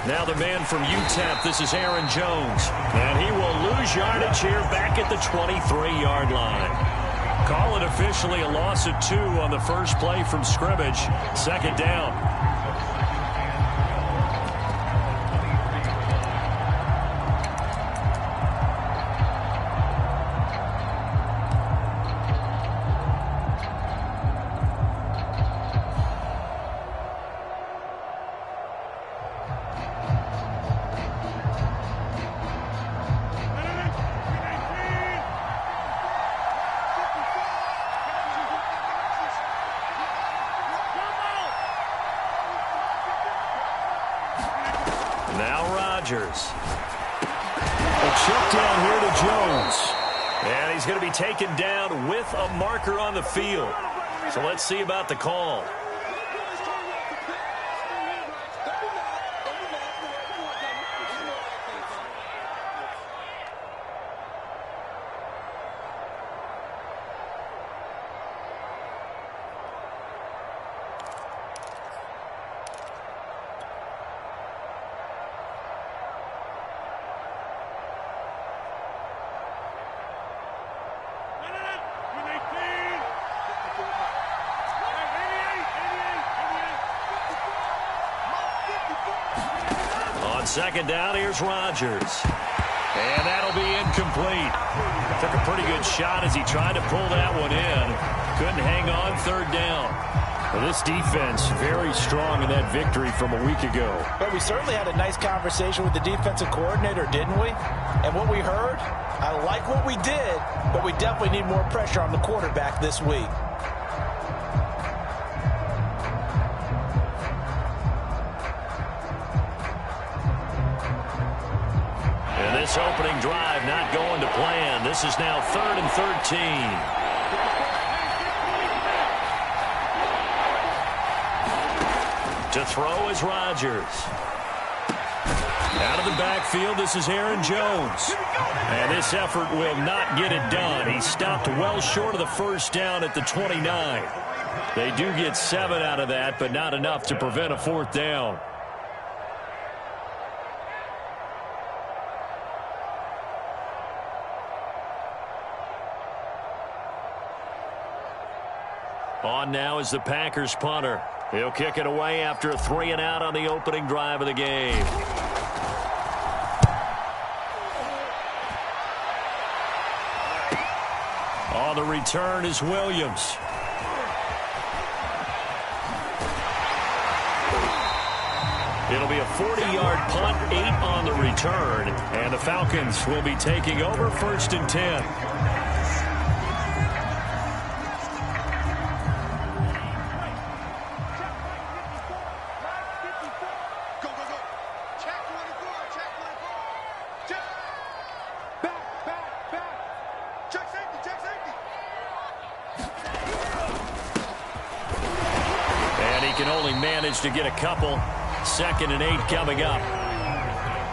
Now the man from UTEP, this is Aaron Jones. And he will lose yardage here back at the 23-yard line. Call it officially a loss of 2 on the first play from scrimmage. Second down. Now Rodgers. A check down here to Jones. And he's going to be taken down with a marker on the field. So let's see about the call. Second down, here's Rodgers. And that'll be incomplete. Took a pretty good shot as he tried to pull that one in. Couldn't hang on third down. Well, this defense very strong in that victory from a week ago. But we certainly had a nice conversation with the defensive coordinator, didn't we? And what we heard, I like what we did, but we definitely need more pressure on the quarterback this week. This opening drive not going to plan. This is now 3rd and 13. To throw is Rodgers. Out of the backfield, this is Aaron Jones. And this effort will not get it done. He stopped well short of the first down at the 29. They do get 7 out of that, but not enough to prevent a 4th down. On now is the Packers punter. He'll kick it away after a 3-and-out on the opening drive of the game. On the return is Williams. It'll be a 40-yard punt, 8 on the return, and the Falcons will be taking over 1st and 10. To get a couple. 2nd and 8 coming up.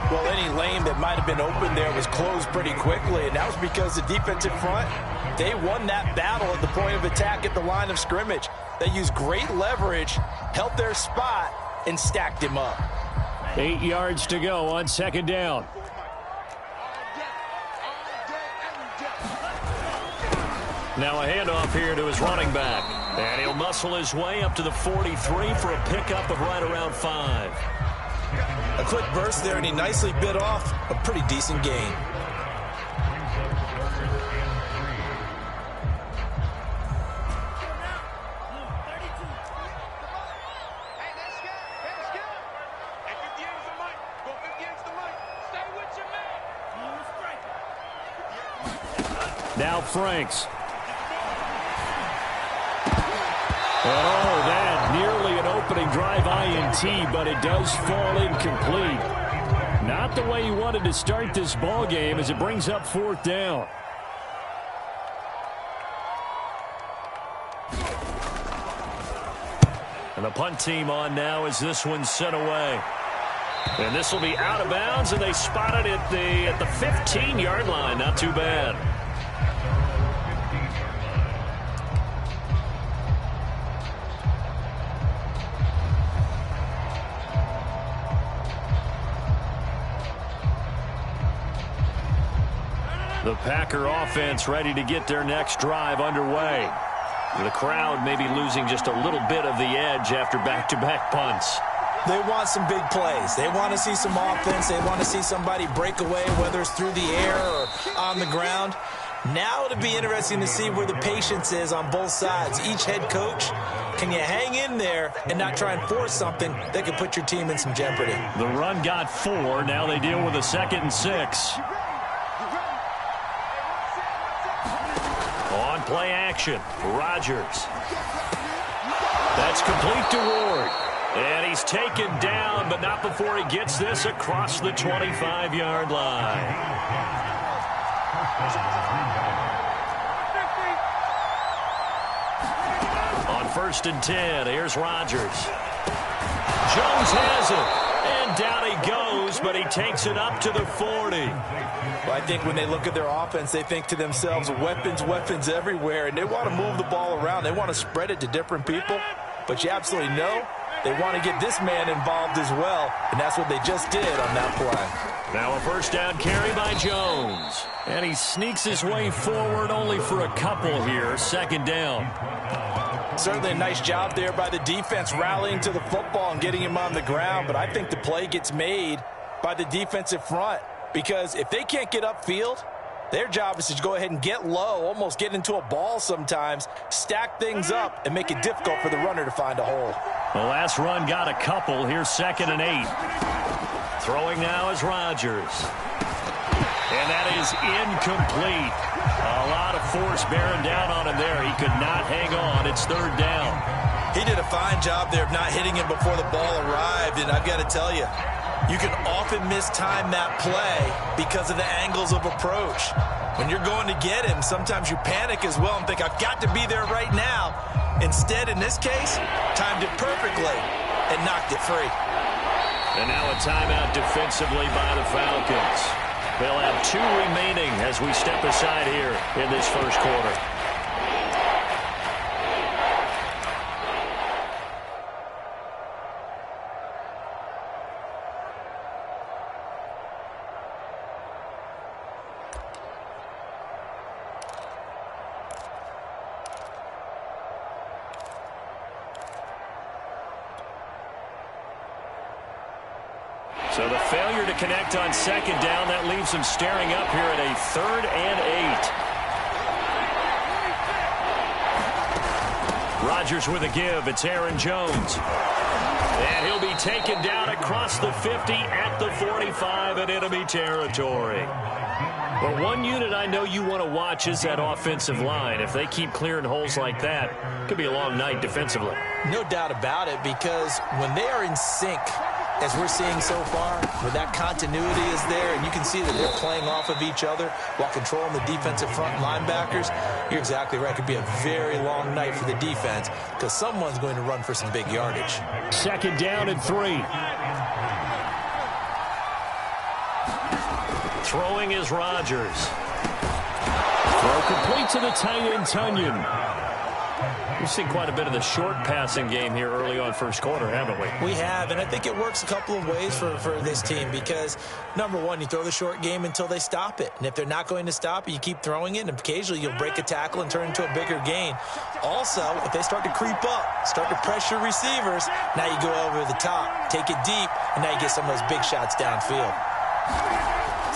Well, any lane that might have been open there was closed pretty quickly, and that was because the defensive front, they won that battle at the point of attack at the line of scrimmage. They used great leverage, held their spot, and stacked him up. 8 yards to go on 2nd down. Now a handoff here to his running back. And he'll muscle his way up to the 43 for a pickup of right around 5. A quick burst there, and he nicely bit off a pretty decent gain. Now Franks. Oh, that nearly an opening drive INT, but it does fall incomplete. Not the way he wanted to start this ball game as it brings up 4th down. And the punt team on now as this one's sent away. And this will be out of bounds, and they spot it at the 15-yard line. Not too bad. The Packer offense ready to get their next drive underway. The crowd may be losing just a little bit of the edge after back-to-back punts. They want some big plays. They want to see some offense. They want to see somebody break away, whether it's through the air or on the ground. Now it'll be interesting to see where the patience is on both sides. Each head coach, can you hang in there and not try and force something that could put your team in some jeopardy? The run got 4. Now they deal with a 2nd and 6. On play action, Rodgers. That's complete to Ward. And he's taken down, but not before he gets this across the 25-yard line. On 1st and 10, here's Rodgers. Jones has it. And down he goes, but he takes it up to the 40. Well, I think when they look at their offense, they think to themselves, weapons, weapons everywhere, and they want to move the ball around. They want to spread it to different people, but you absolutely know they want to get this man involved as well, and that's what they just did on that play. Now a 1st down carry by Jones. And he sneaks his way forward only for a couple here. 2nd down. Certainly a nice job there by the defense rallying to the football and getting him on the ground, but I think the play gets made by the defensive front because if they can't get upfield, their job is to go ahead and get low, almost get into a ball sometimes, stack things up, and make it difficult for the runner to find a hole. The last run got a couple. Here's 2nd and 8. Throwing now is Rodgers. And that is incomplete. A lot of force bearing down on him there. He could not hang on. It's 3rd down. He did a fine job there of not hitting him before the ball arrived, and I've got to tell you, you can often mistime that play because of the angles of approach. When you're going to get him, sometimes you panic as well and think, I've got to be there right now. Instead, in this case, timed it perfectly and knocked it free. And now a timeout defensively by the Falcons. They'll have 2 remaining as we step aside here in this 1st quarter. So the failure to connect on 2nd down, that leaves them staring up here at a 3rd and 8. Rodgers with a give. It's Aaron Jones. And he'll be taken down across the 50 at the 45 in enemy territory. But one unit I know you want to watch is that offensive line. If they keep clearing holes like that, it could be a long night defensively. No doubt about it, because when they are in sync, as we're seeing so far, where that continuity is there, and you can see that they're playing off of each other while controlling the defensive front linebackers, you're exactly right. It could be a very long night for the defense because someone's going to run for some big yardage. 2nd down and 3. Throwing is Rodgers. Throw complete to the tight end, Tunyon. We've seen quite a bit of the short passing game here early on 1st quarter, haven't we? We have, and I think it works a couple of ways for this team because, number one, you throw the short game until they stop it. And if they're not going to stop it, you keep throwing it, and occasionally you'll break a tackle and turn into a bigger gain. Also, if they start to creep up, start to pressure receivers, now you go over the top, take it deep, and now you get some of those big shots downfield.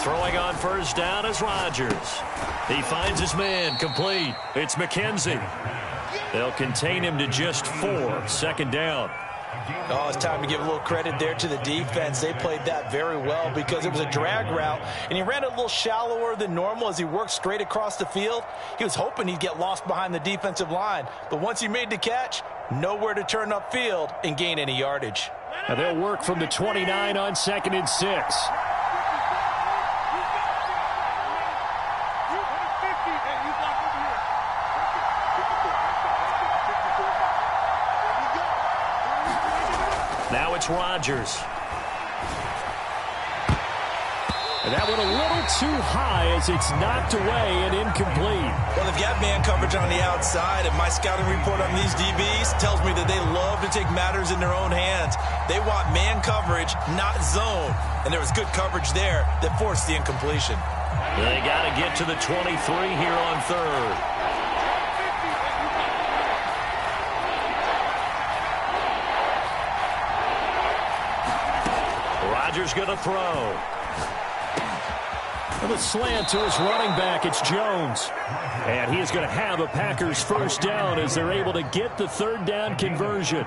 Throwing on 1st down is Rodgers. He finds his man, complete. It's McKenzie. They'll contain him to just 4. 2nd down. Oh, it's time to give a little credit there to the defense. They played that very well because it was a drag route, and he ran a little shallower than normal as he worked straight across the field. He was hoping he'd get lost behind the defensive line, but once he made the catch, nowhere to turn upfield and gain any yardage. Now they'll work from the 29 on 2nd and 6. Now it's Rodgers. And that went a little too high as it's knocked away and incomplete. Well, they've got man coverage on the outside, and my scouting report on these DBs tells me that they love to take matters in their own hands. They want man coverage, not zone. And there was good coverage there that forced the incompletion. They got to get to the 23 here on third. Rodgers going to throw. And a slant to his running back. It's Jones. And he is going to have a Packers first down as they're able to get the third down conversion.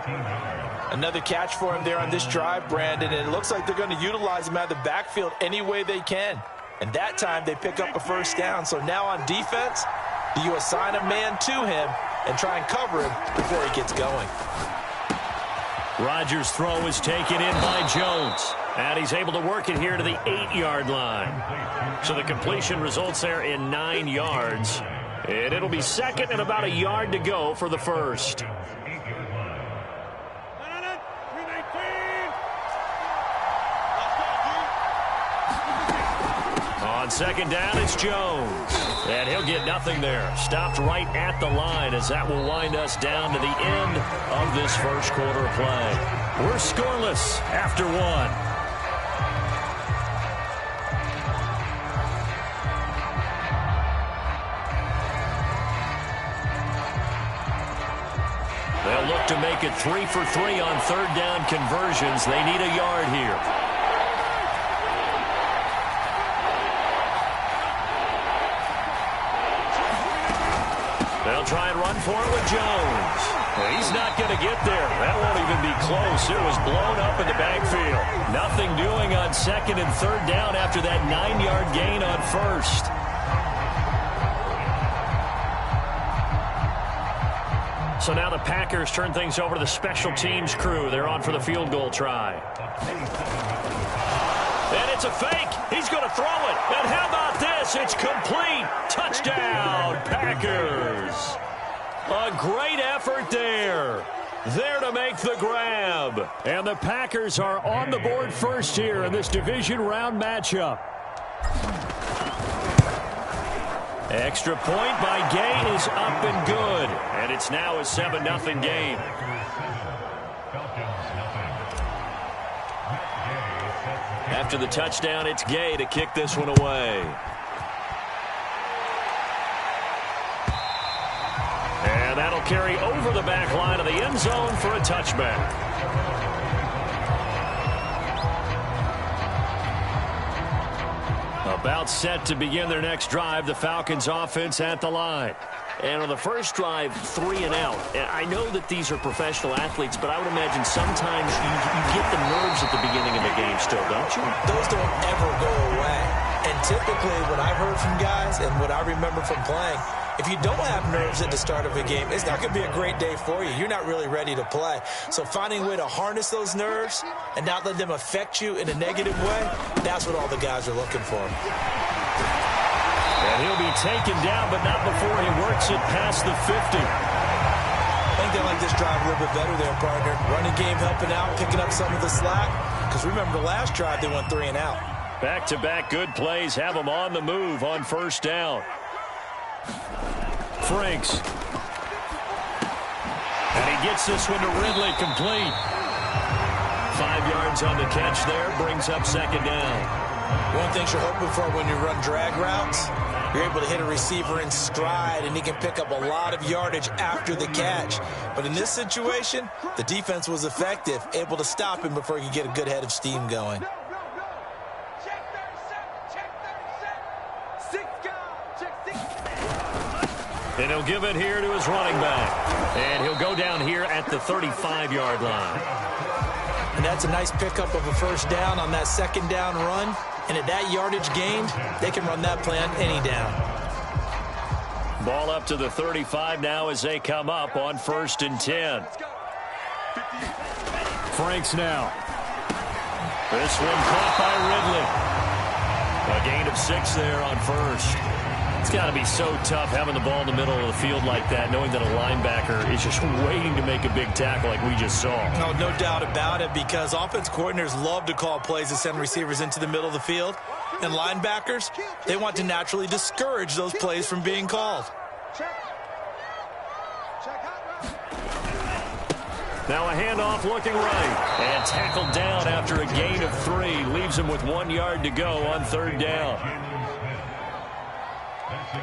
Another catch for him there on this drive, Brandon, and it looks like they're going to utilize him out of the backfield any way they can. And that time they pick up a first down. So now on defense, do you assign a man to him and try and cover him before he gets going? Rodgers' throw is taken in by Jones. And he's able to work it here to the 8-yard line. So the completion results there in 9 yards. And it'll be second and about a yard to go for the first. On second down, it's Jones. And he'll get nothing there. Stopped right at the line as that will wind us down to the end of this first quarter of play. We're scoreless after one. They'll look to make it 3 for 3 on third down conversions. They need a yard here. They'll try and run for it with Jones. Well, he's not going to get there. That won't even be close. It was blown up in the backfield. Nothing doing on second and third down after that 9-yard gain on first. So now the Packers turn things over to the special teams crew. They're on for the field goal try. And it's a fake. He's going to throw it. And how about this? It's complete. Touchdown, Packers. A great effort there. There to make the grab. And the Packers are on the board first here in this division round matchup. Extra point by Gay is up and good. And it's now a 7-0 game. After the touchdown, it's Gay to kick this one away. And that'll carry over the back line of the end zone for a touchback. About set to begin their next drive, the Falcons offense at the line. And on the first drive, 3 and out. And I know that these are professional athletes, but I would imagine sometimes you get the nerves at the beginning of the game still, don't you? Those don't ever go away. And typically what I've heard from guys and what I remember from playing, if you don't have nerves at the start of a game, it's not going to be a great day for you. You're not really ready to play. So finding a way to harness those nerves and not let them affect you in a negative way, that's what all the guys are looking for. And he'll be taken down, but not before he works it past the 50. I think they like this drive a little bit better there, partner. Running game helping out, picking up some of the slack. Because remember, the last drive, they went 3 and out. Back-to-back good plays have them on the move on first down. Franks. And he gets this one to Ridley complete. 5 yards on the catch there, brings up second down. One thing you're hoping for when you run drag routes, you're able to hit a receiver in stride, and he can pick up a lot of yardage after the catch. But in this situation, the defense was effective, able to stop him before he could get a good head of steam going. And he'll give it here to his running back. And he'll go down here at the 35-yard line. And that's a nice pickup of a first down on that second down run. And at that yardage gained, they can run that play on any down. Ball up to the 35 now as they come up on 1st and 10. Franks now. This one caught by Ridley. A gain of 6 there on first. It's got to be so tough having the ball in the middle of the field like that, knowing that a linebacker is just waiting to make a big tackle like we just saw. No doubt about it, because offense coordinators love to call plays to send receivers into the middle of the field. And linebackers, they want to naturally discourage those plays from being called. Now a handoff looking right. And tackled down after a gain of 3. Leaves him with 1 yard to go on third down. Going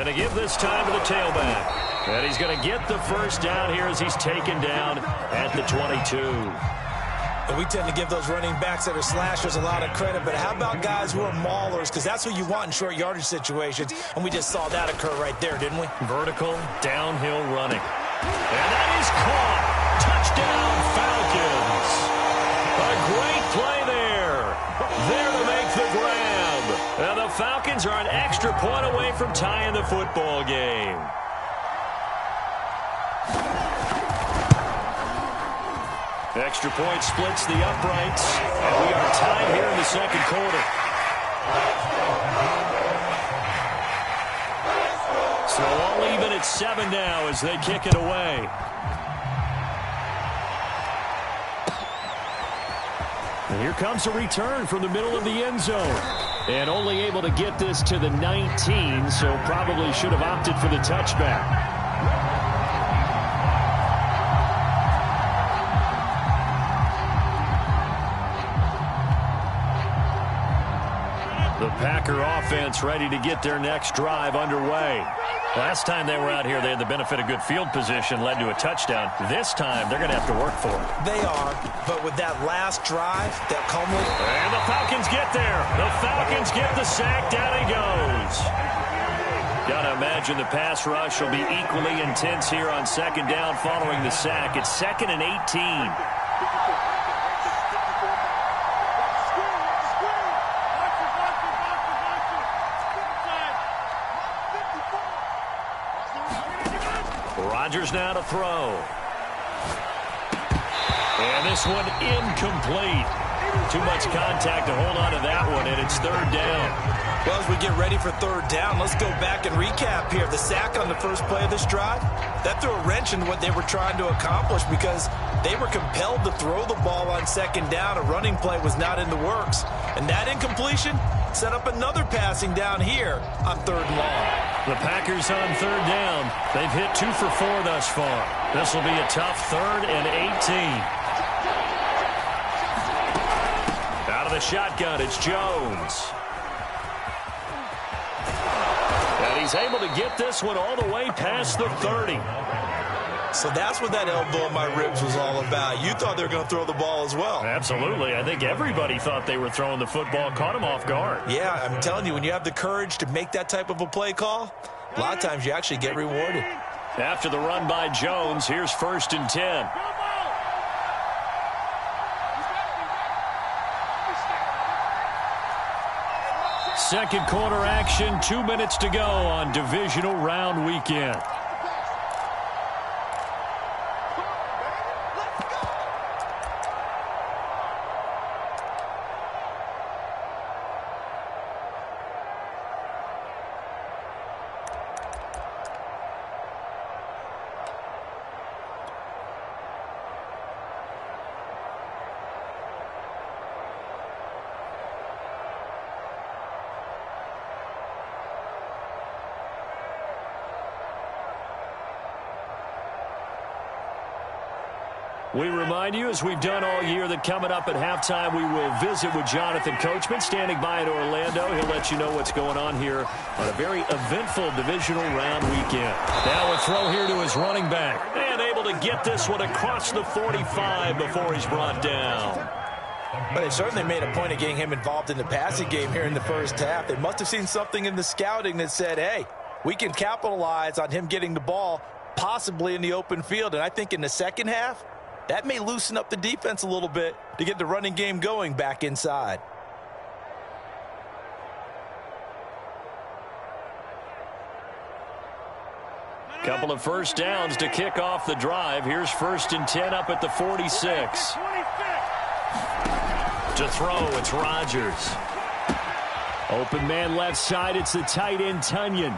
to give this time to the tailback. And he's going to get the first down here as he's taken down at the 22. And we tend to give those running backs that are slashers a lot of credit, but how about guys who are maulers? Because that's who you want in short yardage situations, and we just saw that occur right there, didn't we? Vertical, downhill running. And that is caught. Touchdown, Falcons. A great play there. There to make the grab. And the Falcons are an extra point away from tying the football game. Extra point splits the uprights, and we are tied here in the second quarter. So all even at 7 now as they kick it away. And here comes a return from the middle of the end zone. And only able to get this to the 19, so probably should have opted for the touchback. The Packer offense ready to get their next drive underway. Last time they were out here, they had the benefit of good field position, led to a touchdown. This time, they're going to have to work for it. They are, but with that last drive, that culminated... And the Falcons get there. The Falcons get the sack. Down he goes. Got to imagine the pass rush will be equally intense here on second down following the sack. It's 2nd and 18. Rodgers now to throw. And this one incomplete. Too much contact to hold on to that one, and it's 3rd down. Well, as we get ready for 3rd down, let's go back and recap here. The sack on the first play of this drive, that threw a wrench in what they were trying to accomplish because they were compelled to throw the ball on 2nd down. A running play was not in the works. And that incompletion set up another passing down here on 3rd and long. The Packers on 3rd down. They've hit 2 for 4 thus far. This will be a tough 3rd and 18. Out of the shotgun, it's Jones. And he's able to get this one all the way past the 30. So that's what that elbow in my ribs was all about. You thought they were going to throw the ball as well. Absolutely. I think everybody thought they were throwing the football, caught him off guard. Yeah, I'm telling you, when you have the courage to make that type of a play call, a lot of times you actually get rewarded. After the run by Jones, here's 1st and 10. Second quarter action, 2 minutes to go on divisional round weekend. We remind you, as we've done all year, that coming up at halftime, we will visit with Jonathan Coachman, standing by in Orlando. He'll let you know what's going on here on a very eventful divisional round weekend. Now a throw here to his running back, and able to get this one across the 45 before he's brought down. But they certainly made a point of getting him involved in the passing game here in the first half. They must have seen something in the scouting that said, hey, we can capitalize on him getting the ball possibly in the open field. And I think in the second half, that may loosen up the defense a little bit to get the running game going back inside. Couple of first downs to kick off the drive. Here's 1st and 10 up at the 46. To throw, it's Rodgers. Open man left side, it's the tight end Tunyon.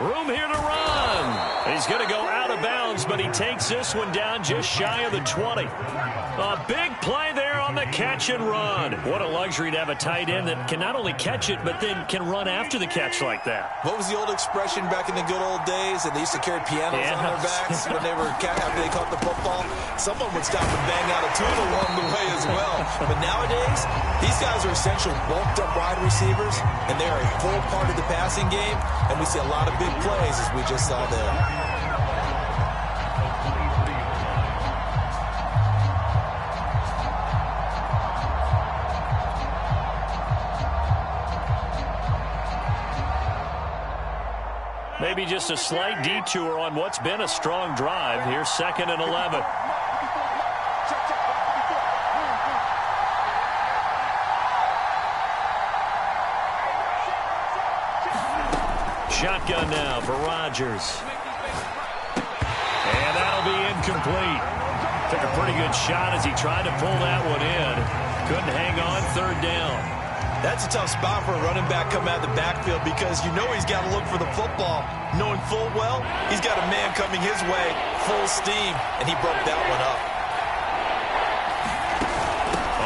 Room here to run. He's going to go out of bounds, but he takes this one down just shy of the 20. A big play there on the catch and run. What a luxury to have a tight end that can not only catch it, but then can run after the catch like that. What was the old expression back in the good old days? And they used to carry pianos on their backs when they were after they caught the football. Someone would stop and bang out a tune along the way as well. But nowadays, these guys are essential bulked up wide receivers, and they are a full part of the passing game. And we see a lot of big plays, as we just saw there. Maybe just a slight detour on what's been a strong drive. Here's 2nd and 11. Shotgun now for Rodgers. And that'll be incomplete. Took a pretty good shot as he tried to pull that one in. Couldn't hang on 3rd down. That's a tough spot for a running back coming out of the backfield because you know he's got to look for the football, knowing full well he's got a man coming his way, full steam, and he broke that one up.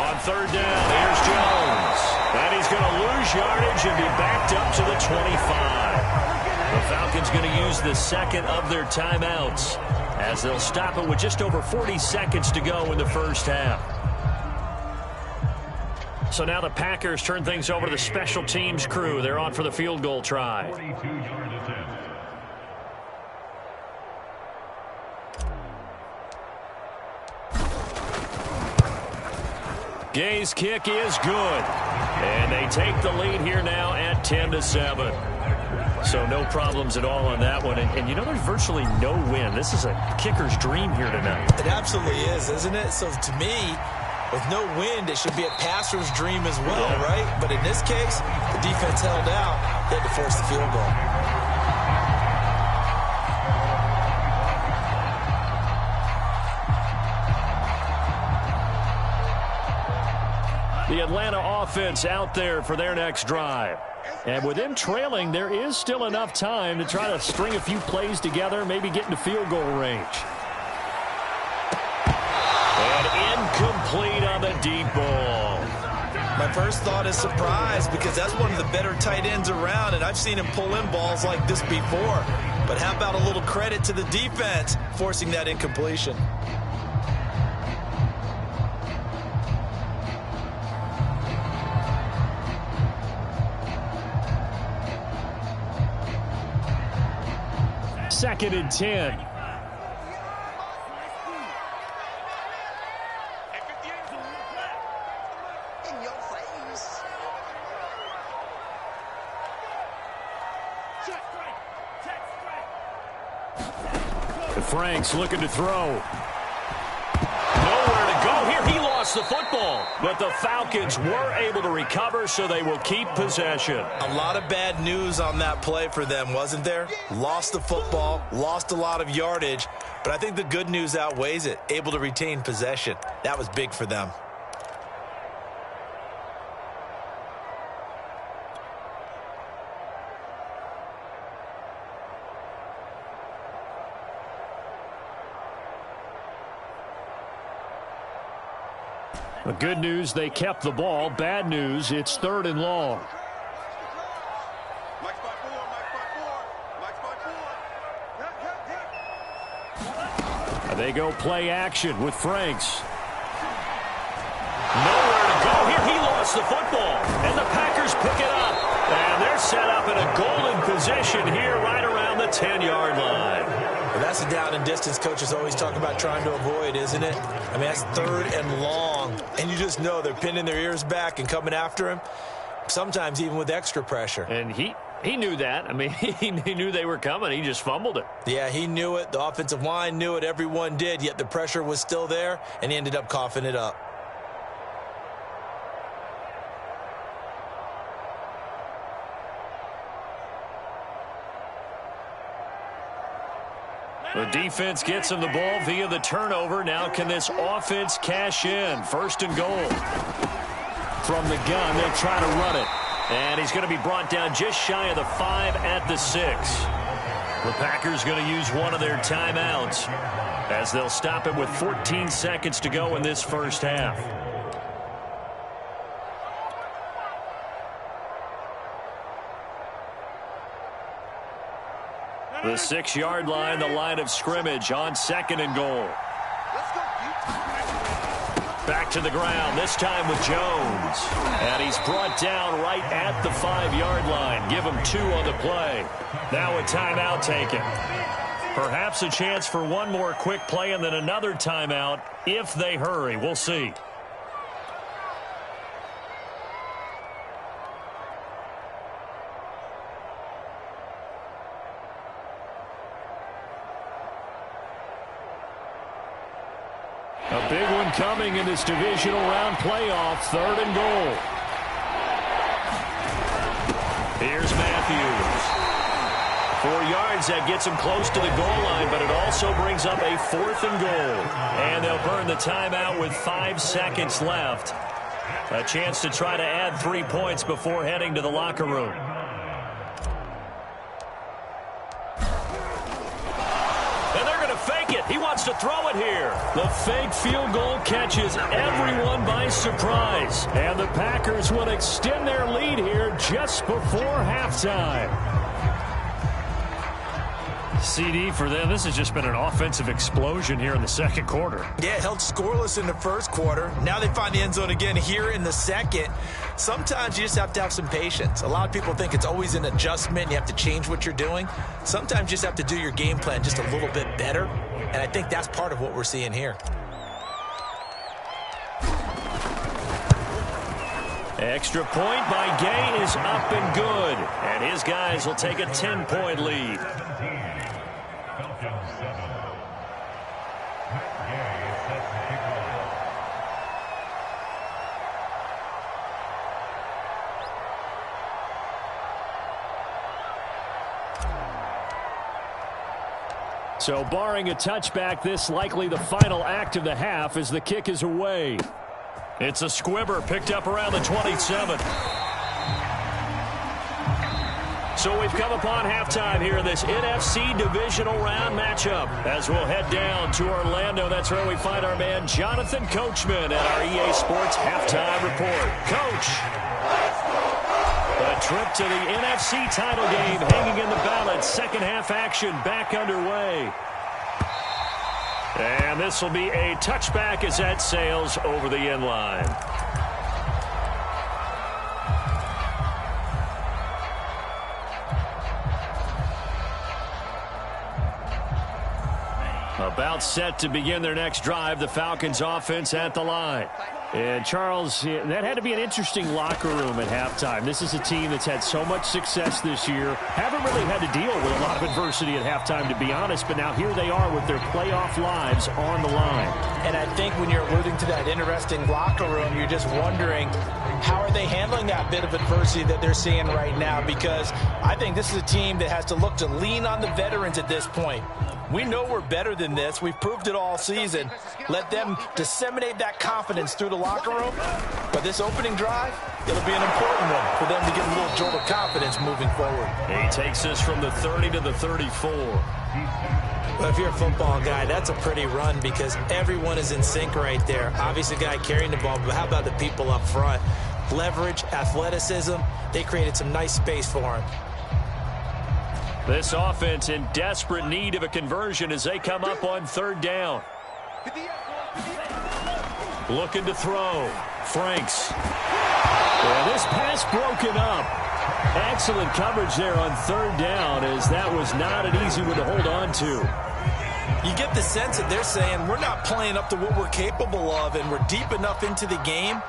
On 3rd down, here's Jones. And he's going to lose yardage and be backed up to the 25. The Falcons going to use the 2nd of their timeouts as they'll stop it with just over 40 seconds to go in the first half. So now the Packers turn things over to the special teams crew. They're on for the field goal try. Gay's kick is good. And they take the lead here now at 10-7. So no problems at all on that one. And you know, there's virtually no win. This is a kicker's dream here tonight. It absolutely is, isn't it? So to me, with no wind, it should be a passer's dream as well, right? But in this case, the defense held out. They had to force the field goal. The Atlanta offense out there for their next drive. And with them trailing, there is still enough time to try to string a few plays together, maybe get into field goal range. Incomplete on the deep ball. My first thought is surprise because that's one of the better tight ends around, and I've seen him pull in balls like this before. But how about a little credit to the defense forcing that incompletion? Second and 10. Franks looking to throw. Nowhere to go here. He lost the football. But the Falcons were able to recover, so they will keep possession. A lot of bad news on that play for them, wasn't there? Lost the football, lost a lot of yardage. But I think the good news outweighs it. Able to retain possession. That was big for them. The good news, they kept the ball. Bad news, it's 3rd and long. They go play action with Franks. Nowhere to go here. He lost the football. And the Packers pick it up. And they're set up in a golden position here right around the 10-yard line. Well, that's a down and distance coaches always talk about trying to avoid, isn't it? I mean, that's 3rd and long. And you just know they're pinning their ears back and coming after him, sometimes even with extra pressure. And he knew that. I mean, he knew they were coming. He just fumbled it. Yeah, he knew it. The offensive line knew it. Everyone did, yet the pressure was still there, and he ended up coughing it up. The defense gets him the ball via the turnover. Now can this offense cash in? 1st and goal. From the gun, they'll try to run it. And he's going to be brought down just shy of the 5 at the 6. The Packers going to use one of their timeouts as they'll stop it with 14 seconds to go in this first half. The 6-yard line, the line of scrimmage on 2nd and goal. Back to the ground, this time with Jones. And he's brought down right at the 5-yard line. Give him 2 on the play. Now a timeout taken. Perhaps a chance for one more quick play and then another timeout if they hurry. We'll see. A big one coming in this divisional round playoff. 3rd and goal. Here's Matthews. 4 yards, that gets him close to the goal line, but it also brings up a 4th and goal. And they'll burn the timeout with 5 seconds left. A chance to try to add 3 points before heading to the locker room. He wants to throw it here. The fake field goal catches everyone by surprise. And the Packers will extend their lead here just before halftime. CD for them. This has just been an offensive explosion here in the 2nd quarter. Yeah, held scoreless in the 1st quarter. Now they find the end zone again here in the 2nd. Sometimes you just have to have some patience. A lot of people think it's always an adjustment. You have to change what you're doing. Sometimes you just have to do your game plan just a little bit better. And I think that's part of what we're seeing here. Extra point by Gay is up and good. And his guys will take a 10-point lead. So barring a touchback, this likely the final act of the half as the kick is away. It's a squibber picked up around the 27. So we've come upon halftime here in this NFC divisional round matchup. As we'll head down to Orlando, that's where we find our man Jonathan Coachman at our EA Sports Halftime Report. Coach, a trip to the NFC title game hanging in the balance. 2nd half action back underway. And this will be a touchback as that sails over the end line. About set to begin their next drive, the Falcons offense at the line. And Charles, that had to be an interesting locker room at halftime. This is a team that's had so much success this year. Haven't really had to deal with a lot of adversity at halftime, to be honest. But now here they are with their playoff lives on the line. And I think when you're alluding to that interesting locker room, you're just wondering, how are they handling that bit of adversity that they're seeing right now? Because I think this is a team that has to look to lean on the veterans at this point. We know we're better than this. We've proved it all season. Let them disseminate that confidence through the locker room. But this opening drive, it'll be an important one for them to get a little jolt of confidence moving forward. He takes us from the 30 to the 34. Well, if you're a football guy, that's a pretty run because everyone is in sync right there. Obviously, the guy carrying the ball, but how about the people up front? Leverage, athleticism, they created some nice space for him. This offense in desperate need of a conversion as they come up on 3rd down. Looking to throw. Franks. Well, this pass broken up. Excellent coverage there on 3rd down as that was not an easy one to hold on to. You get the sense that they're saying we're not playing up to what we're capable of and we're deep enough into the game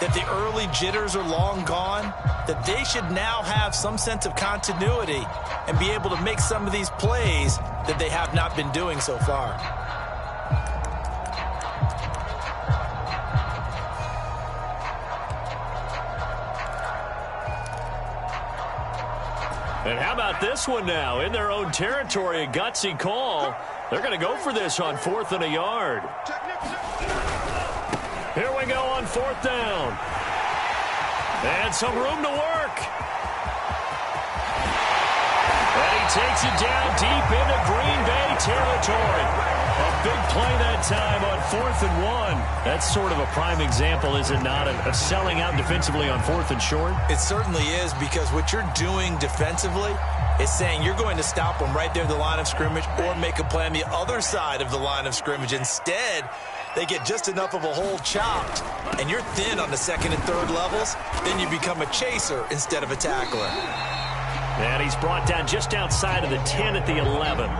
that the early jitters are long gone, that they should now have some sense of continuity and be able to make some of these plays that they have not been doing so far. And how about this one now? In their own territory, a gutsy call. They're going to go for this on 4th and a yard. Here we go on 4th down. And some room to work. And he takes it down deep into Green Bay territory. A big play that time on 4th and 1. That's sort of a prime example, is it not, of selling out defensively on 4th and short? It certainly is, because what you're doing defensively It's saying you're going to stop them right there at the line of scrimmage or make a play on the other side of the line of scrimmage. Instead, they get just enough of a hole chopped, and you're thin on the second and third levels. Then you become a chaser instead of a tackler. And he's brought down just outside of the 10 at the 11.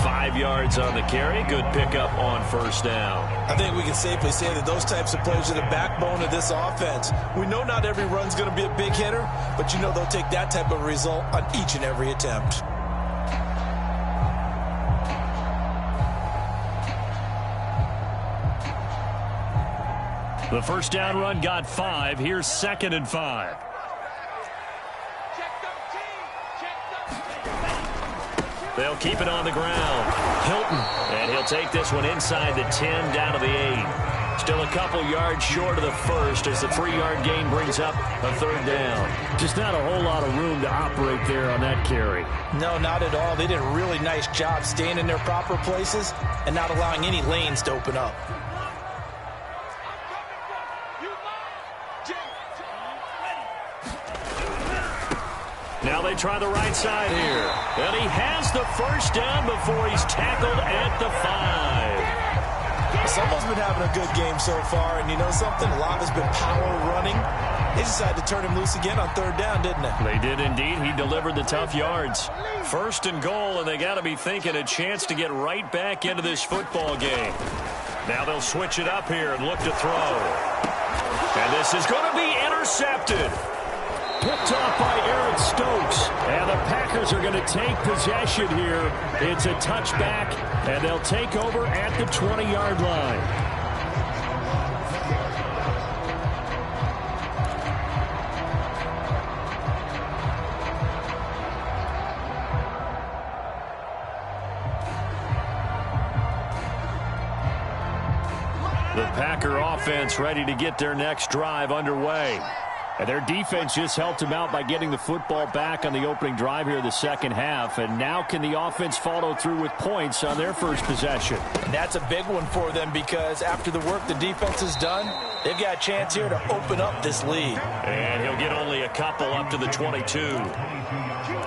5 yards on the carry. Good pickup on first down. I think we can safely say that those types of plays are the backbone of this offense. We know not every run's going to be a big hitter, but you know they'll take that type of result on each and every attempt. The first down run got 5. Here's 2nd and 5. They'll keep it on the ground. Hilton, and he'll take this one inside the 10 down to the 8. Still a couple yards short of the first as the 3-yard gain brings up a third down. Just not a whole lot of room to operate there on that carry. No, not at all. They did a really nice job staying in their proper places and not allowing any lanes to open up. Now they try the right side here. And he has the first down before he's tackled at the 5. Someone's been having a good game so far, and you know something? A lot has been power running. They decided to turn him loose again on third down, didn't they? They did indeed. He delivered the tough yards. First and goal, and they got to be thinking a chance to get right back into this football game. Now they'll switch it up here and look to throw. And this is going to be intercepted. Picked off by Aaron Stokes. And the Packers are going to take possession here. It's a touchback, and they'll take over at the 20-yard line. The Packer offense ready to get their next drive underway. And their defense just helped them out by getting the football back on the opening drive here in the second half. And now can the offense follow through with points on their first possession? And that's a big one for them because after the work the defense has done, they've got a chance here to open up this lead. And he'll get only a couple up to the 22.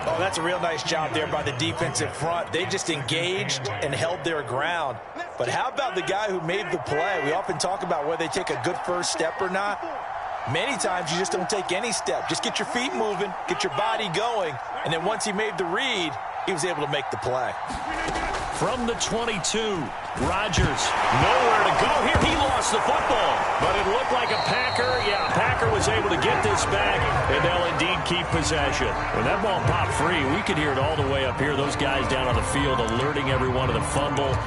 Oh, that's a real nice job there by the defensive front. They just engaged and held their ground. But how about the guy who made the play? We often talk about whether they take a good first step or not. Many times you just don't take any step. Just get your feet moving, get your body going, and then once he made the read, he was able to make the play. From the 22, Rodgers, nowhere to go here. He lost the football, but it looked like a Packer. Yeah, Packer was able to get this back, and they'll indeed keep possession. When that ball popped free, we could hear it all the way up here. Those guys down on the field alerting everyone to the fumble.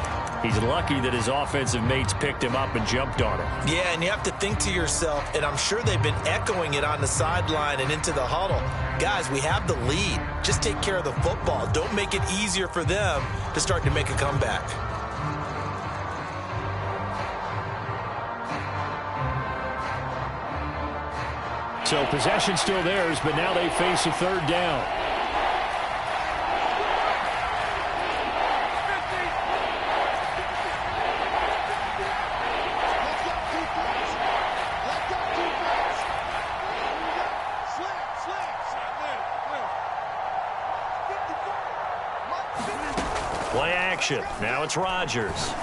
He's lucky that his offensive mates picked him up and jumped on him. Yeah, and you have to think to yourself, and I'm sure they've been echoing it on the sideline and into the huddle. Guys, we have the lead. Just take care of the football. Don't make it easier for them to start to make a comeback. So possession still theirs, but now they face a third down. Play action. Now it's Rodgers.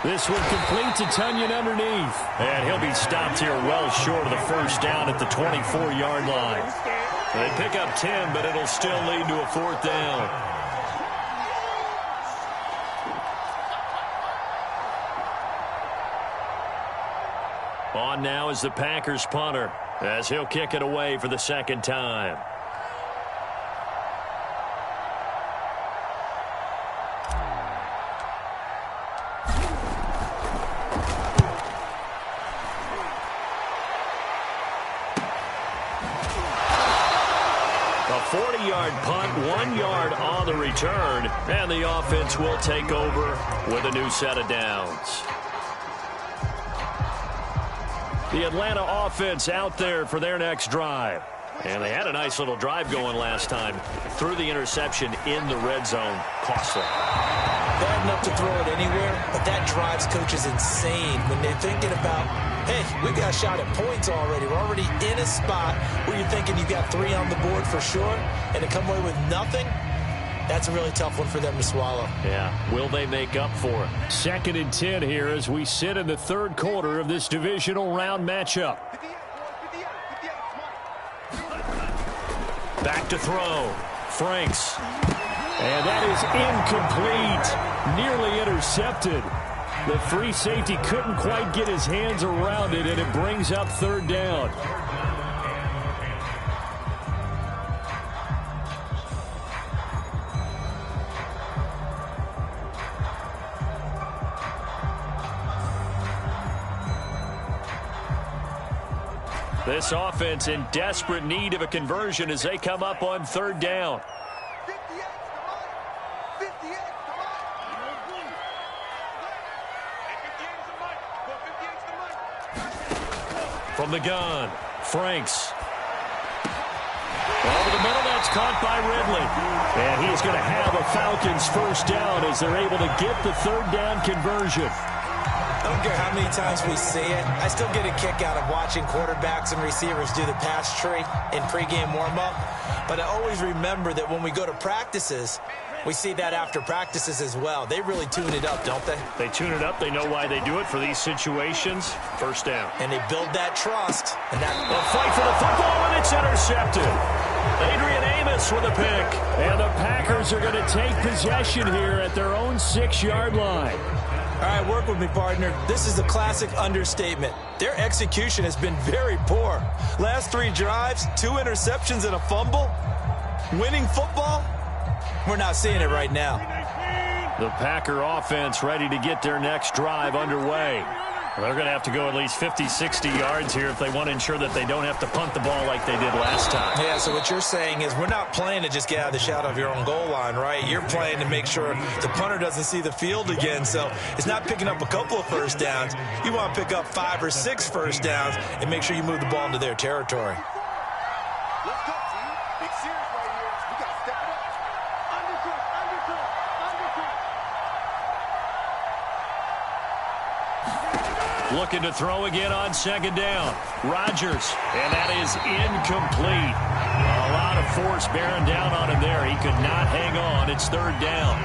This one complete to Tunyon underneath. And he'll be stopped here well short of the first down at the 24-yard line. They pick up 10, but it'll still lead to a fourth down. On now is the Packers punter as he'll kick it away for the second time. A 40-yard punt, 1 yard on the return, and the offense will take over with a new set of downs. The Atlanta offense out there for their next drive. And they had a nice little drive going last time. Threw the interception in the red zone. Costly. Bad enough to throw it anywhere, but that drives coaches insane when they're thinking about hey, we got a shot at points already. We're already in a spot where you're thinking you got 3 on the board for sure, and to come away with nothing, that's a really tough one for them to swallow. Yeah, will they make up for it? 2nd and 10 here as we sit in the 3rd quarter of this divisional round matchup. Back to throw. Franks. And that is incomplete. Nearly intercepted. The free safety couldn't quite get his hands around it, and it brings up 3rd down. This offense in desperate need of a conversion as they come up on 3rd down. From the gun, Franks. Over the middle, that's caught by Ridley. And he's going to have a Falcons 1st down as they're able to get the 3rd down conversion. I don't care how many times we see it. I still get a kick out of watching quarterbacks and receivers do the pass tree in pregame warm-up. But I always remember that when we go to practices, we see that after practices as well. They really tune it up, don't they? They tune it up. They know why they do it for these situations. 1st down. And they build that trust. And that a fight for the football, and it's intercepted. Adrian Amos with a pick. And the Packers are going to take possession here at their own 6-yard line. All right, work with me, partner. This is a classic understatement. Their execution has been very poor. Last 3 drives, 2 interceptions and a fumble. Winning football? We're not seeing it right now. The Packer offense ready to get their next drive underway. They're going to have to go at least 50, 60 yards here if they want to ensure that they don't have to punt the ball like they did last time. Yeah, so what you're saying is we're not playing to just get out of the shadow of your own goal line, right? You're playing to make sure the punter doesn't see the field again. So it's not picking up a couple of 1st downs. You want to pick up 5 or 6 1st downs and make sure you move the ball into their territory. Let's go, team. Big series right here. We got to step it up. Undercut. Looking to throw again on 2nd down. Rodgers, and that is incomplete. A lot of force bearing down on him there. He could not hang on. It's 3rd down.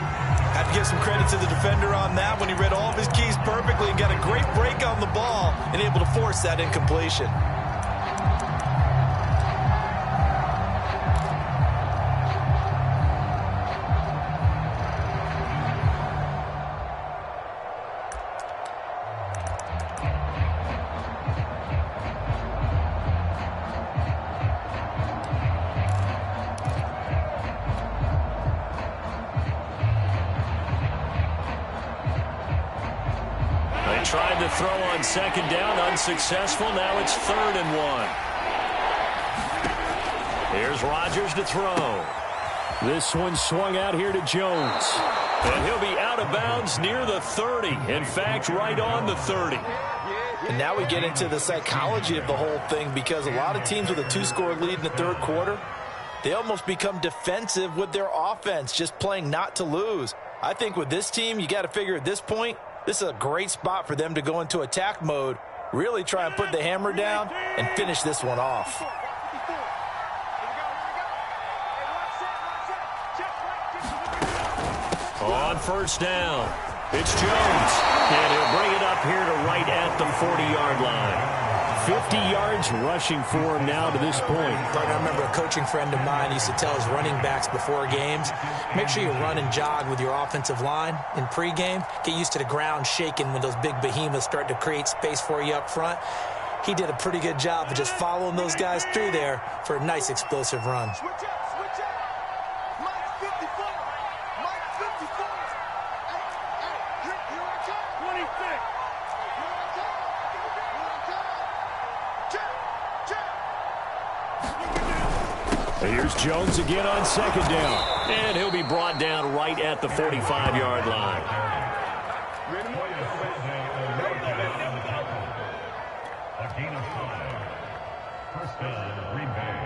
Have to give some credit to the defender on that when he read all of his keys perfectly and got a great break on the ball and able to force that incompletion. Tried to throw on 2nd down, unsuccessful. Now it's 3rd and 1. Here's Rodgers to throw. This one swung out here to Jones. And he'll be out of bounds near the 30. In fact, right on the 30. And now we get into the psychology of the whole thing, because a lot of teams with a 2-score lead in the 3rd quarter, they almost become defensive with their offense, just playing not to lose. I think with this team, you got to figure at this point, this is a great spot for them to go into attack mode, really try and put the hammer down and finish this one off. On 1st down, it's Jones. And he'll bring it up here to right at the 40-yard line. 50 yards rushing for him now to this point. I remember a coaching friend of mine used to tell his running backs before games, make sure you run and jog with your offensive line in pregame. Get used to the ground shaking when those big behemoths start to create space for you up front. He did a pretty good job of just following those guys through there for a nice explosive run. Switch up. Mike 54. Mike 54. Hey, here I come. 26. Here's Jones again on 2nd down. And he'll be brought down right at the 45-yard line. First down, Green Bay.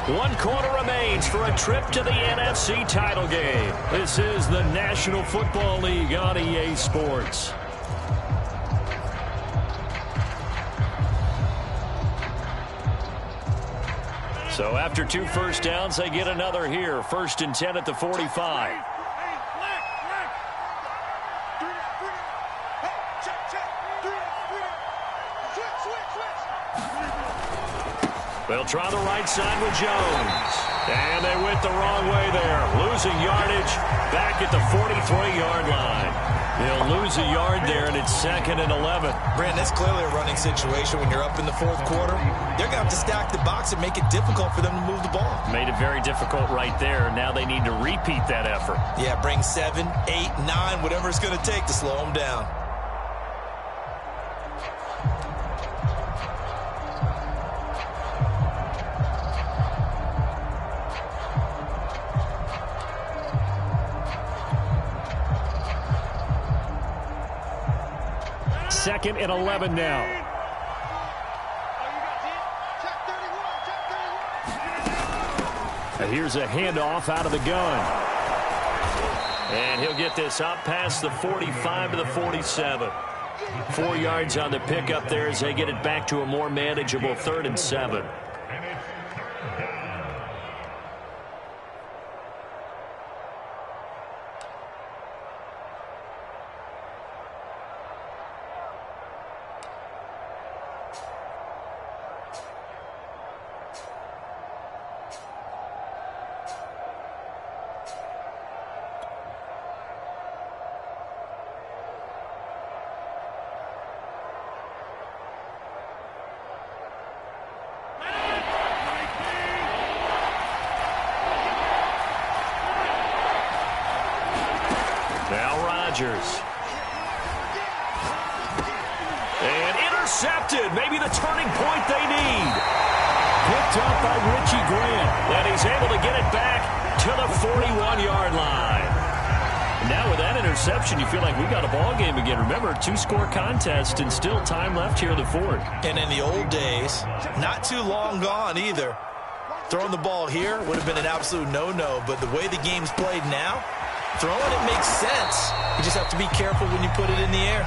1 quarter remains for a trip to the NFC title game. This is the National Football League on EA Sports. So after 2 first downs, they get another here. 1st and 10 at the 45. They'll try the right side with Jones. And they went the wrong way there. Losing yardage back at the 43-yard line. They'll lose a yard there, and it's 2nd and 11. Brandon, that's clearly a running situation when you're up in the 4th quarter. They're going to have to stack the box and make it difficult for them to move the ball. Made it very difficult right there. Now they need to repeat that effort. Yeah, bring 7, 8, 9, whatever it's going to take to slow them down. Second and 11 now. And here's a handoff out of the gun. And he'll get this up past the 45 to the 47. 4 yards on the pickup there as they get it back to a more manageable 3rd and 7. Now Rodgers. And intercepted. Maybe the turning point they need. Picked up by Richie Grant. And he's able to get it back to the 41-yard line. Now with that interception, you feel like we got a ball game again. Remember, 2-score contest and still time left here in the 4th. And in the old days, not too long gone either. Throwing the ball here would have been an absolute no-no. But the way the game's played now, throwing it makes sense. You just have to be careful when you put it in the air.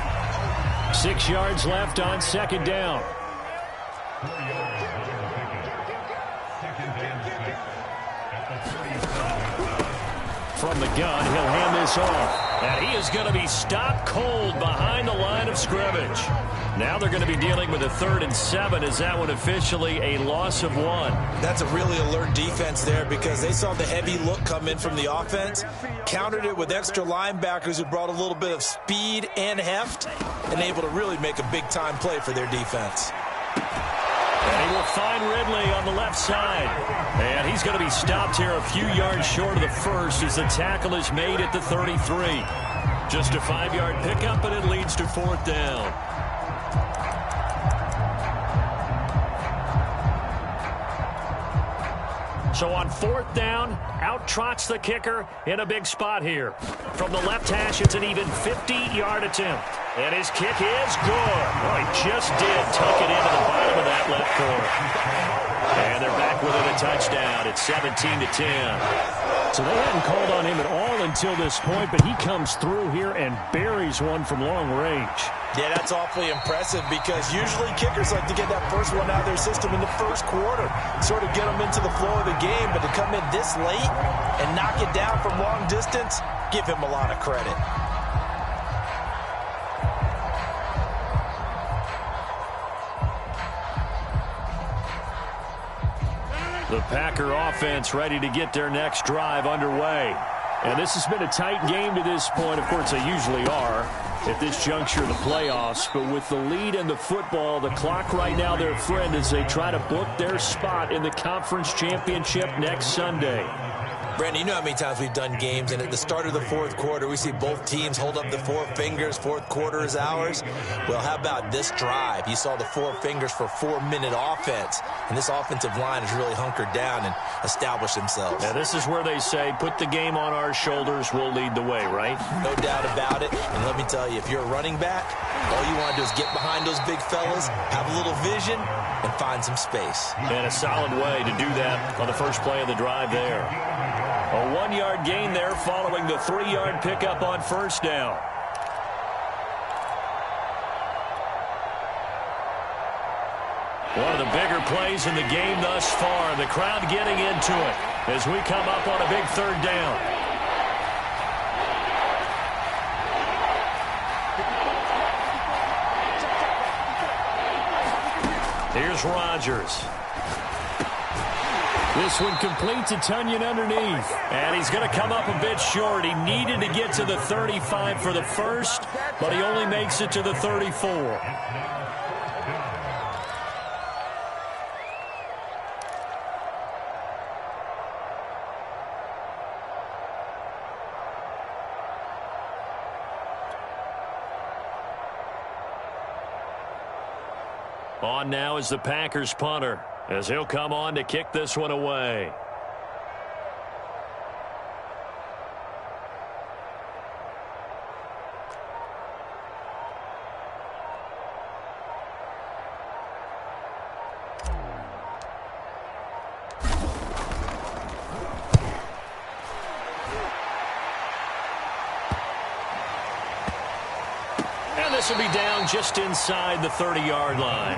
6 yards left on 2nd down. From the gun, he'll hand this off. And he is going to be stopped cold behind the line of scrimmage. Now they're going to be dealing with a 3rd and 7. Is that one officially a loss of 1? That's a really alert defense there because they saw the heavy look come in from the offense, countered it with extra linebackers who brought a little bit of speed and heft, and able to really make a big-time play for their defense. And he will find Ridley on the left side. And he's going to be stopped here a few yards short of the 1st as the tackle is made at the 33. Just a 5-yard pickup, and it leads to 4th down. So on 4th down, out trots the kicker in a big spot here. From the left hash, it's an even 50-yard attempt. And his kick is good. Well, he just did tuck it into the bottom of that left corner. And they're back within a touchdown. It's 17-10. So they hadn't called on him at all until this point, but he comes through here and buries one from long range. Yeah, that's awfully impressive because usually kickers like to get that first one out of their system in the 1st quarter, sort of get them into the flow of the game, but to come in this late and knock it down from long distance, give him a lot of credit. The Packer offense ready to get their next drive underway. And this has been a tight game to this point. Of course, they usually are at this juncture of the playoffs. But with the lead in the football, the clock right now their friend as they try to book their spot in the conference championship next Sunday. Brandon, you know how many times we've done games, and at the start of the 4th quarter, we see both teams hold up the 4 fingers, 4th quarter is ours. Well, how about this drive? You saw the 4 fingers for 4-minute offense, and this offensive line has really hunkered down and established themselves. Now, this is where they say, put the game on our shoulders, we'll lead the way, right? No doubt about it, and let me tell you, if you're a running back, all you want to do is get behind those big fellas, have a little vision, and find some space. And a solid way to do that on the first play of the drive there. A 1-yard gain there following the 3-yard pickup on first down. One of the bigger plays in the game thus far. The crowd getting into it as we come up on a big third down. Here's Rodgers. This one completes a Tunyon underneath. And he's going to come up a bit short. He needed to get to the 35 for the first, but he only makes it to the 34. On now is the Packers punter, as he'll come on to kick this one away. This will be down just inside the 30-yard line.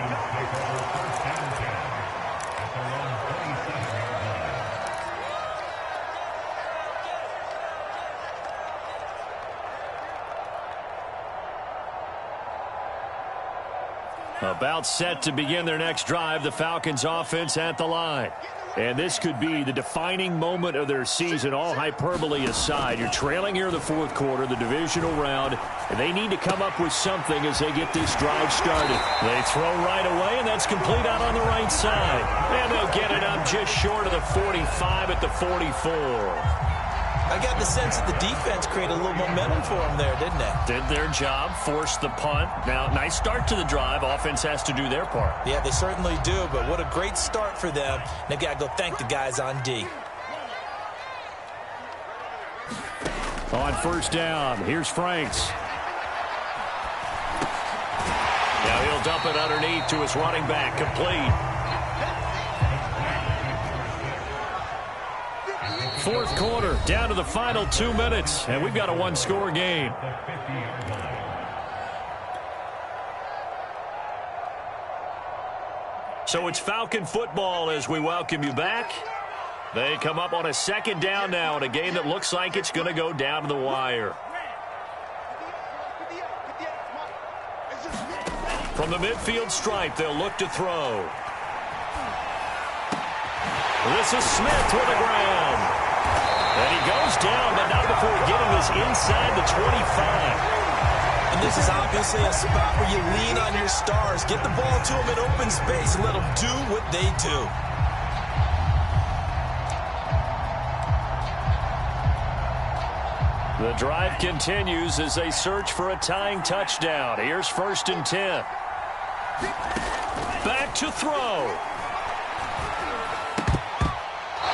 About set to begin their next drive, the Falcons offense at the line. And this could be the defining moment of their season, all hyperbole aside. You're trailing here in the fourth quarter, the divisional round, and they need to come up with something as they get this drive started. They throw right away, and that's complete out on the right side. And they'll get it up just short of the 45 at the 44. I got the sense that the defense created a little momentum for them there, didn't they? Did their job, forced the punt. Now, nice start to the drive. Offense has to do their part. Yeah, they certainly do, but what a great start for them. They've got to go thank the guys on D. On first down, here's Franks. Now he'll dump it underneath to his running back, complete. Fourth quarter, down to the final 2 minutes, and we've got a one-score game. So it's Falcon football as we welcome you back. They come up on a second down now in a game that looks like it's going to go down to the wire. From the midfield stripe, they'll look to throw. This is Smith with the ground. And he goes down, but not before getting this inside the 25. And this is obviously a spot where you lean on your stars. Get the ball to them in open space and let them do what they do. The drive continues as they search for a tying touchdown. Here's 1st and 10. Back to throw.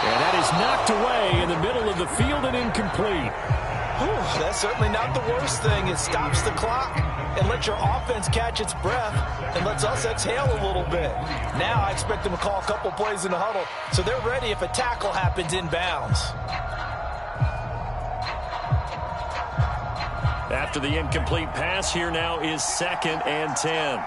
And that is knocked away in the middle of the field and incomplete. Whew, that's certainly not the worst thing. It stops the clock and lets your offense catch its breath and lets us exhale a little bit. Now I expect them to call a couple plays in the huddle so they're ready if a tackle happens inbounds. After the incomplete pass, here now is 2nd and 10.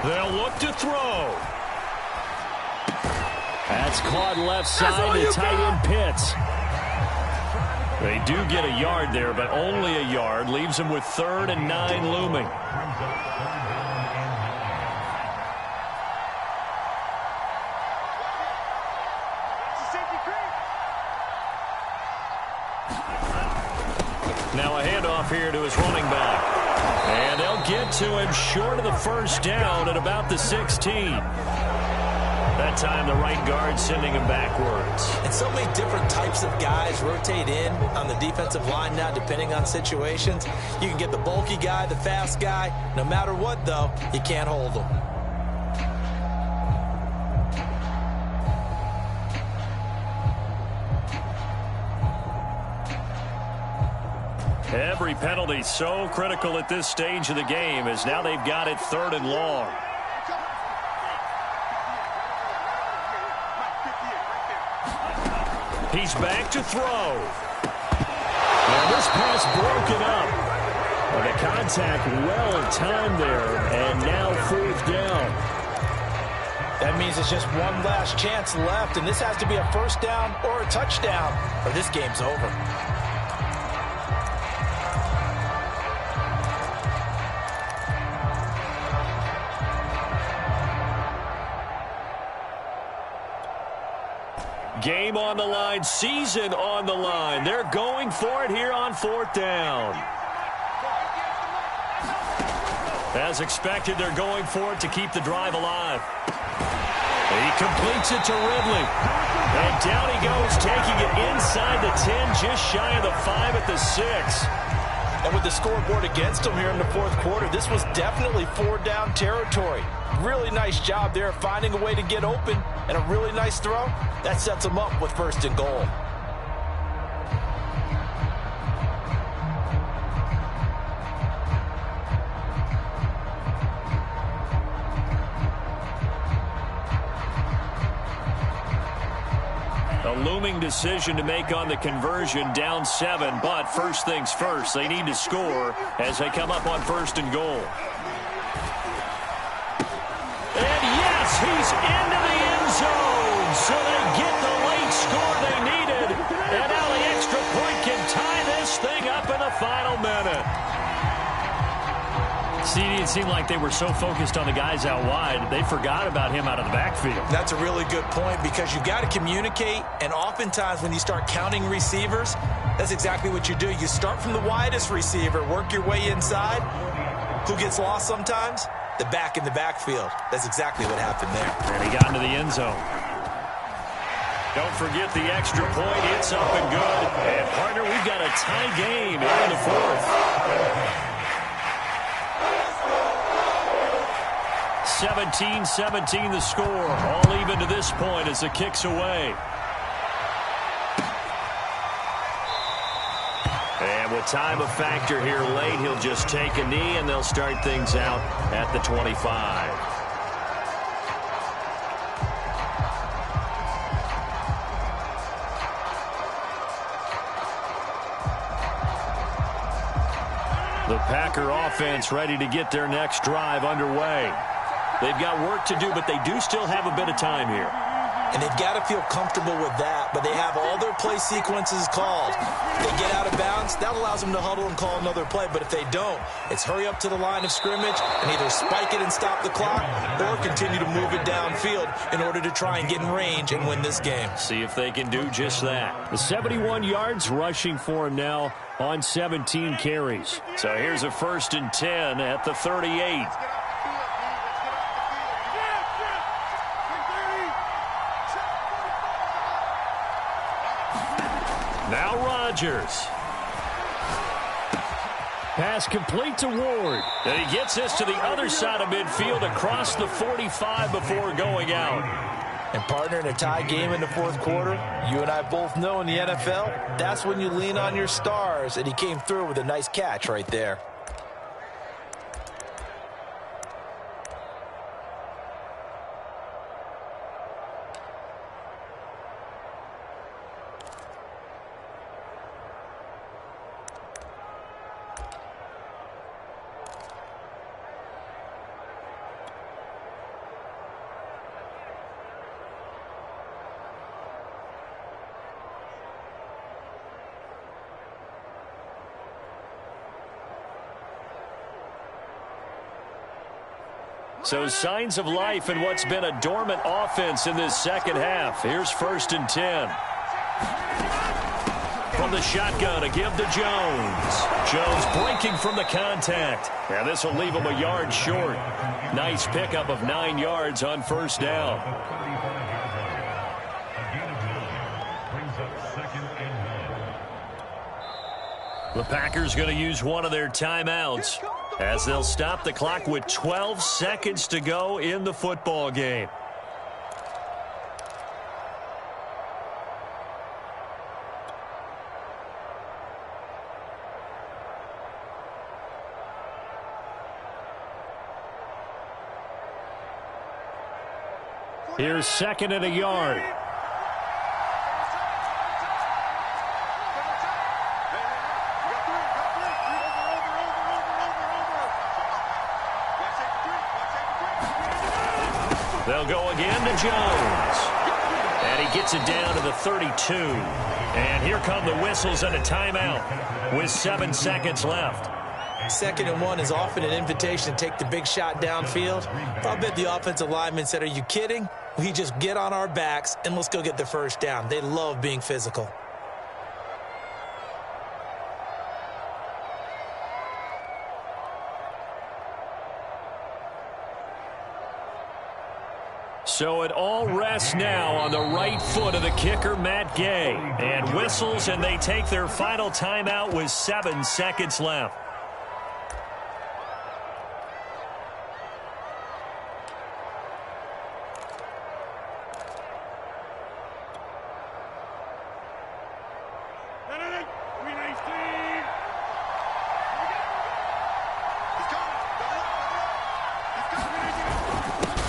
They'll look to throw. That's caught left side to tight end Pitts. They do get a yard there, but only a yard. Leaves them with 3rd and 9 looming. Now a handoff here to his running back. And they'll get to him short of the first down at about the 16. That time the right guard sending him backwards. And so many different types of guys rotate in on the defensive line now depending on situations. You can get the bulky guy, the fast guy. No matter what, though, you can't hold them. Every penalty so critical at this stage of the game, as now they've got it 3rd and long. He's back to throw. And this pass broken up. Well, the contact well timed there, and now 4th down. That means it's just one last chance left, and this has to be a 1st down or a touchdown, or this game's over. Game on the line, season on the line. They're going for it here on 4th down. As expected, they're going for it to keep the drive alive. He completes it to Ridley. And down he goes, taking it inside the 10, just shy of the 5 at the 6. And with the scoreboard against him here in the 4th quarter, this was definitely 4-down territory. Really nice job there finding a way to get open, and a really nice throw. That sets him up with 1st and goal. A looming decision to make on the conversion, down 7, but first things first, they need to score as they come up on 1st and goal. And yes, he's into the end zone, so they get the late score they needed, and now the extra point can tie this thing up in the final minute. See, it seemed like they were so focused on the guys out wide, they forgot about him out of the backfield. That's a really good point, because you've got to communicate, and oftentimes when you start counting receivers, that's exactly what you do. You start from the widest receiver, work your way inside. Who gets lost sometimes? The back in the backfield. That's exactly what happened there. And he got into the end zone. Don't forget the extra point. It's up and good. And, partner, we've got a tie game here in the 4th. 17-17 the score. All even to this point as the kick's away. And with time a factor here late, he'll just take a knee, and they'll start things out at the 25. The Packer offense ready to get their next drive underway. They've got work to do, but they do still have a bit of time here. And they've got to feel comfortable with that, but they have all their play sequences called. If they get out of bounds, that allows them to huddle and call another play, but if they don't, it's hurry up to the line of scrimmage and either spike it and stop the clock or continue to move it downfield in order to try and get in range and win this game. See if they can do just that. The 71 yards rushing for him now on 17 carries. So here's a 1st and 10 at the 38. Now Rodgers. Pass complete to Ward. And he gets this to the other side of midfield across the 45 before going out. And, partner, in a tie game in the 4th quarter, you and I both know in the NFL, that's when you lean on your stars, and he came through with a nice catch right there. So signs of life in what's been a dormant offense in this second half. Here's 1st and 10. From the shotgun, a give to Jones. Jones breaking from the contact. And this will leave him a yard short. Nice pickup of 9 yards on 1st down. The Packers going to use one of their timeouts as they'll stop the clock with 12 seconds to go in the football game. Here's second and a yard. They'll go again to Jones. And he gets it down to the 32. And here come the whistles and a timeout with 7 seconds left. 2nd and 1 is often an invitation to take the big shot downfield. I'll bet the offensive lineman said, "Are you kidding? We just get on our backs and let's go get the first down." They love being physical. So it all rests now on the right foot of the kicker, Matt Gay. And whistles, and they take their final timeout with 7 seconds left.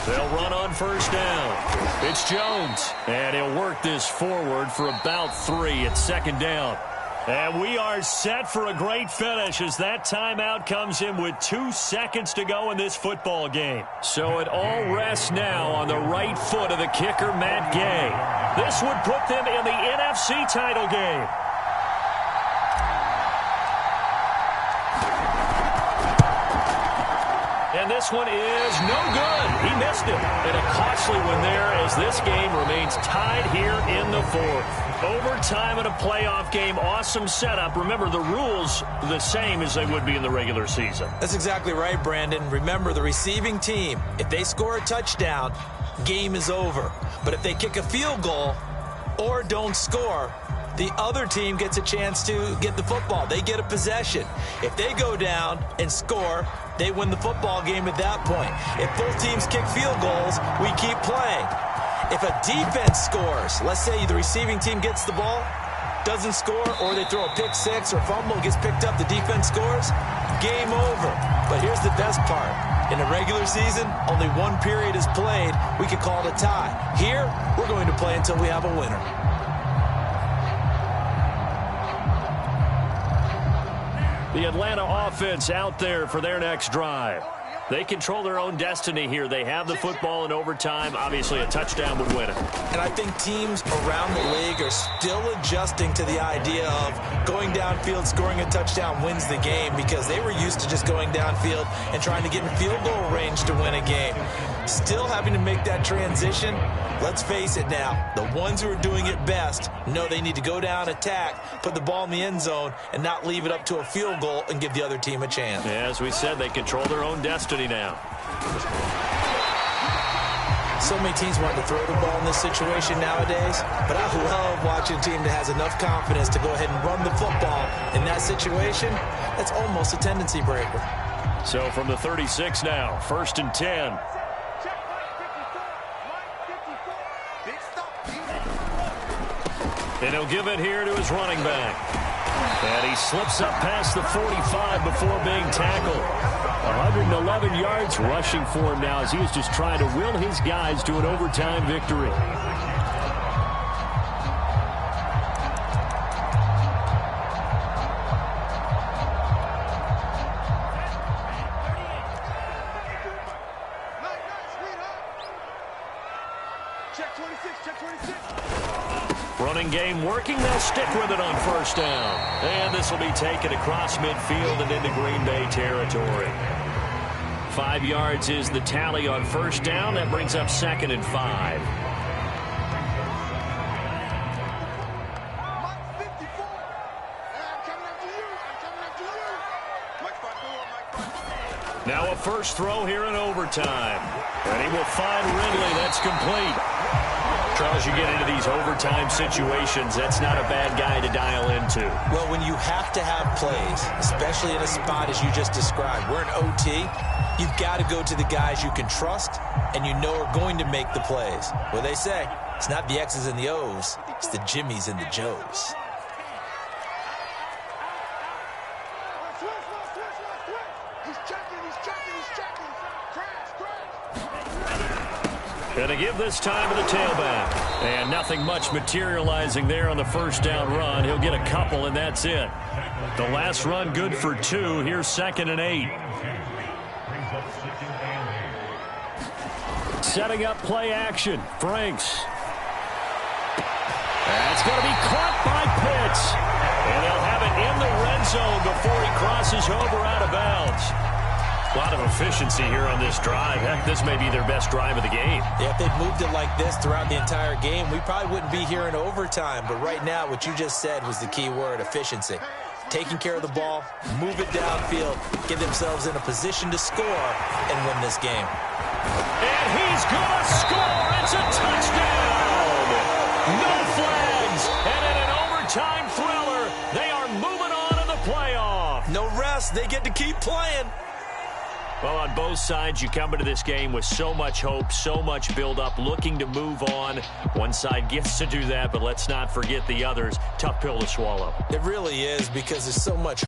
They'll run on first down. It's Jones, and he'll work this forward for about 3 at 2nd down. And we are set for a great finish as that timeout comes in with 2 seconds to go in this football game. So it all rests now on the right foot of the kicker, Matt Gay. This would put them in the NFC title game. And this one is no good. He missed it. And a costly one there as this game remains tied here in the 4th. Overtime in a playoff game. Awesome setup. Remember, the rules the same as they would be in the regular season. That's exactly right, Brandon. Remember, the receiving team, if they score a touchdown, game is over. But if they kick a field goal or don't score, the other team gets a chance to get the football. They get a possession. If they go down and score, they win the football game at that point. If both teams kick field goals, we keep playing. If a defense scores, let's say the receiving team gets the ball, doesn't score, or they throw a pick six or fumble, gets picked up, the defense scores, game over. But here's the best part. In a regular season, only one period is played. We could call it a tie. Here, we're going to play until we have a winner. The Atlanta offense out there for their next drive. They control their own destiny here. They have the football in overtime. Obviously, a touchdown would win it. And I think teams around the league are still adjusting to the idea of going downfield, scoring a touchdown wins the game, because they were used to just going downfield and trying to get in field goal range to win a game. Still having to make that transition. Let's face it now, the ones who are doing it best know they need to go down, attack, put the ball in the end zone, and not leave it up to a field goal and give the other team a chance. Yeah, as we said, they control their own destiny now. So many teams want to throw the ball in this situation nowadays, but I love watching a team that has enough confidence to go ahead and run the football in that situation. That's almost a tendency breaker. So from the 36 now, 1st and 10. And he'll give it here to his running back. And he slips up past the 45 before being tackled. 111 yards rushing for him now as he is just trying to will his guys to an overtime victory. Running game working. They'll stick with it on 1st down. And this will be taken across midfield and into Green Bay territory. 5 yards is the tally on 1st down. That brings up 2nd and 5. Now a first throw here in overtime. And he will find Ridley. That's complete. Charles, you get into these overtime situations, that's not a bad guy to dial into. Well, when you have to have plays, especially in a spot as you just described, we're in OT, you've got to go to the guys you can trust and you know are going to make the plays. Well, they say it's not the X's and the O's, it's the Jimmys and the Joes. Gonna give this time to the tailback. And nothing much materializing there on the first down run. He'll get a couple, and that's it. The last run good for 2. Here's 2nd and 8. Setting up play action. Franks. That's going to be caught by Pitts. And they'll have it in the red zone before he crosses over out of bounds. A lot of efficiency here on this drive. Heck, this may be their best drive of the game. Yeah, if they'd moved it like this throughout the entire game, we probably wouldn't be here in overtime. But right now, what you just said was the key word, efficiency. Taking care of the ball, move it downfield, get themselves in a position to score, and win this game. And he's going to score. It's a touchdown. No flags. And in an overtime thriller, they are moving on in the playoff. No rest. They get to keep playing. Well, on both sides, you come into this game with so much hope, so much build-up, looking to move on. One side gets to do that, but let's not forget the others. Tough pill to swallow. It really is, because there's so much